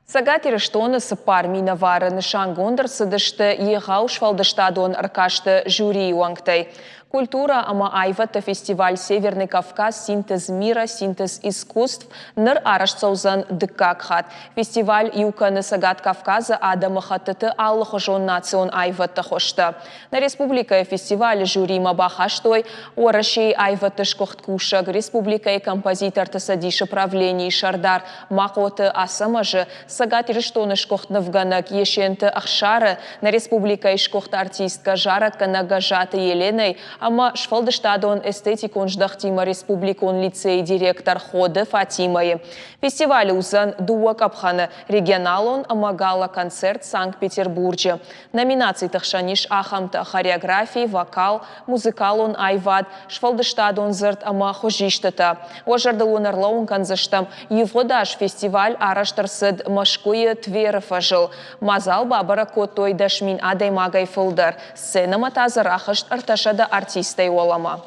Сагатир штоны сыпар минавары нышан гондыр сыдышты егау швалдыштадон аркашты жюри уангтай. Культура ама айвата фестиваль «Северный Кавказ. Синтез мира, синтез искусств» ныр арашцаузан дыккакхат. Фестиваль юканы Сагат Кавказа адама хатыты аллы жон национ айвата хошта. На республика фестиваль жюри мабахаштой орашей айвата шкохткушак, республика композитор тасадиша правлений шардар макоты асамажы Сагат ириштоны шкохтнывганак ешенты ахшары на республика шкохт артистка жаратка нагажаты Еленой, ама шфалдыштадон эстетикон ждахтима республикон лицей директор ходы Фатимой. Фестиваль узан дуа капханы регионалон ама гала-концерт Санкт-Петербурге. Номинации тахшаниш ахамта хореографии, вокал, музыкалон айвад, шфалдыштадон зырт ама хожиштата. Ожардалон арлаун канзаштам евгодаш фестиваль араштарсыд машкуе тверфажыл. Мазал бабара котой дашмин адай магай фылдар. Сцена матазы рахышт арташада артистай олама.